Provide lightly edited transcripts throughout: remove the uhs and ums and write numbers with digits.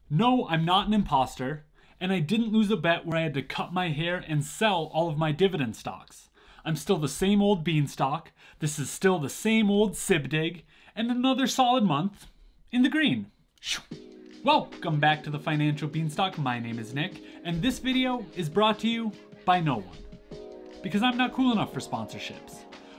No, I'm not an imposter, and I didn't lose a bet where I had to cut my hair and sell all of my dividend stocks. I'm still the same old Beanstalk, this is still the same old SCHD, and another solid month in the green. Welcome back to the Financial Beanstalk. My name is Nick, and this video is brought to you by no one. Because I'm not cool enough for sponsorships.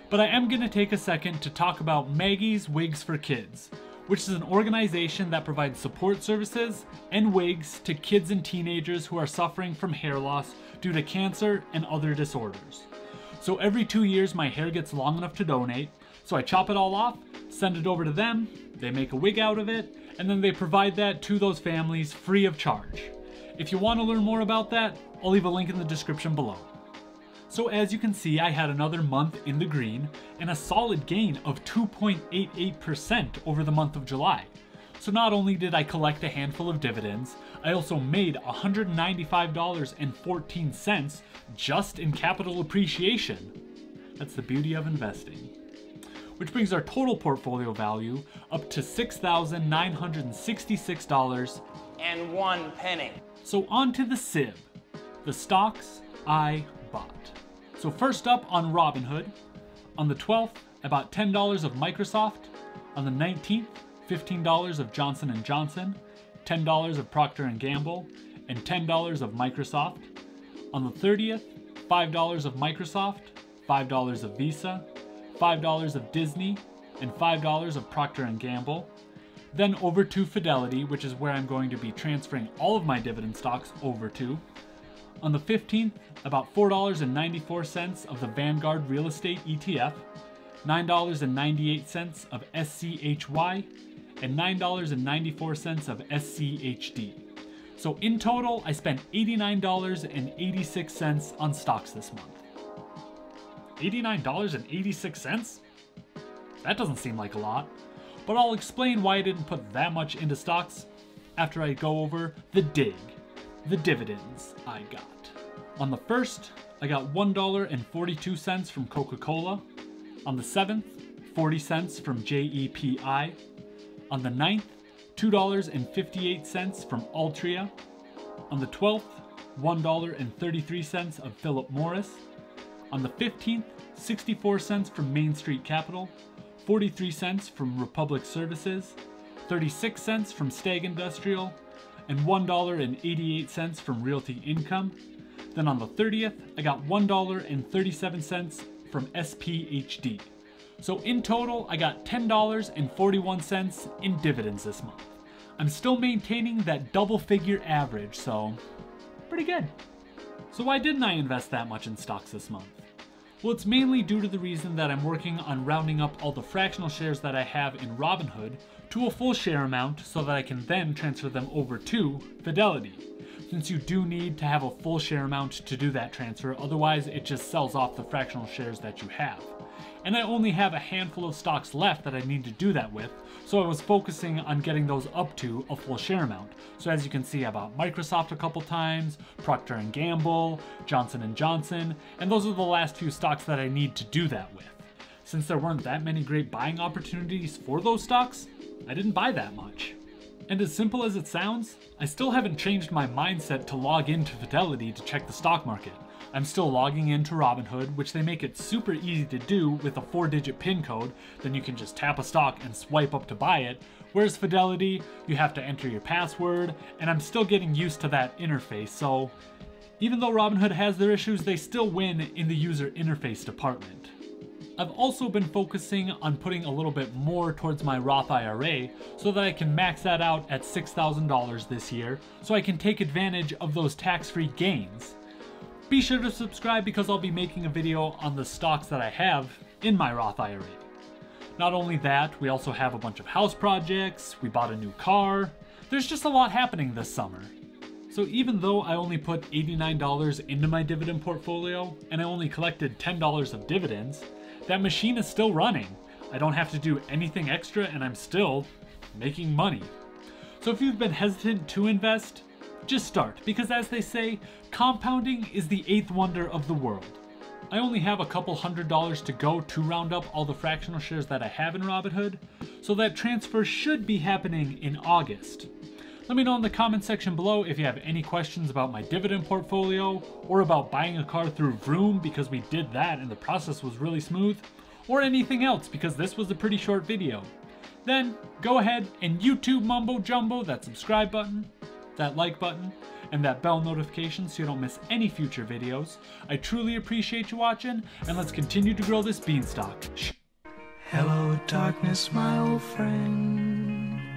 But I am going to take a second to talk about Maggie's Wigs for Kids, which is an organization that provides support services and wigs to kids and teenagers who are suffering from hair loss due to cancer and other disorders. So every 2 years my hair gets long enough to donate, so I chop it all off, send it over to them, they make a wig out of it, and then they provide that to those families free of charge. If you want to learn more about that, I'll leave a link in the description below. So as you can see, I had another month in the green and a solid gain of 2.88% over the month of July. So not only did I collect a handful of dividends, I also made $195.14 just in capital appreciation. That's the beauty of investing. Which brings our total portfolio value up to $6,966.01. So on to the SIB, the stocks I bought. So first up on Robinhood, on the 12th, I bought $10 of Microsoft, on the 19th, $15 of Johnson & Johnson, $10 of Proctor & Gamble, and $10 of Microsoft. On the 30th, $5 of Microsoft, $5 of Visa, $5 of Disney, and $5 of Procter & Gamble. Then over to Fidelity, which is where I'm going to be transferring all of my dividend stocks over to. On the 15th, about $4.94 of the Vanguard Real Estate ETF, $9.98 of SCHY, and $9.94 of SCHD. So in total, I spent $89.86 on stocks this month. $89.86? That doesn't seem like a lot, but I'll explain why I didn't put that much into stocks after I go over the dividends I got. On the 1st, I got $1.42 from Coca Cola. On the 7th, 40 cents from JEPI. On the 9th, $2.58 from Altria. On the 12th, $1.33 of Phillip Morris. On the 15th, 64 cents from Main Street Capital, 43 cents from Republic Services, 36 cents from Stag Industrial, and $1.88 from Realty Income. Then on the 30th, I got $1.37 from SPHD. So in total, I got $10.41 in dividends this month. I'm still maintaining that double-figure average, so pretty good. So why didn't I invest that much in stocks this month? Well, it's mainly due to the reason that I'm working on rounding up all the fractional shares that I have in Robinhood to a full share amount so that I can then transfer them over to Fidelity. Since you do need to have a full share amount to do that transfer, otherwise it just sells off the fractional shares that you have. And I only have a handful of stocks left that I need to do that with, so I was focusing on getting those up to a full share amount. So as you can see, I bought Microsoft a couple times, Procter & Gamble, Johnson & Johnson, and those are the last few stocks that I need to do that with. Since there weren't that many great buying opportunities for those stocks, I didn't buy that much. And as simple as it sounds, I still haven't changed my mindset to log into Fidelity to check the stock market. I'm still logging into Robinhood, which they make it super easy to do with a 4-digit PIN code, then you can just tap a stock and swipe up to buy it, whereas Fidelity, you have to enter your password, and I'm still getting used to that interface, so even though Robinhood has their issues, they still win in the user interface department. I've also been focusing on putting a little bit more towards my Roth IRA so that I can max that out at $6,000 this year so I can take advantage of those tax-free gains. Be sure to subscribe because I'll be making a video on the stocks that I have in my Roth IRA. Not only that, we also have a bunch of house projects, we bought a new car, there's just a lot happening this summer. So even though I only put $89 into my dividend portfolio and I only collected $10 of dividends, that machine is still running. I don't have to do anything extra and I'm still making money. So if you've been hesitant to invest, just start, because as they say, compounding is the 8th wonder of the world. I only have a couple $100 to go to round up all the fractional shares that I have in Robinhood, so that transfer should be happening in August. Let me know in the comment section below if you have any questions about my dividend portfolio, or about buying a car through Vroom because we did that and the process was really smooth, or anything else because this was a pretty short video. Then go ahead and YouTube mumbo jumbo that subscribe button, that like button, and that bell notification so you don't miss any future videos. I truly appreciate you watching, and let's continue to grow this beanstalk. Hello darkness, my old friend.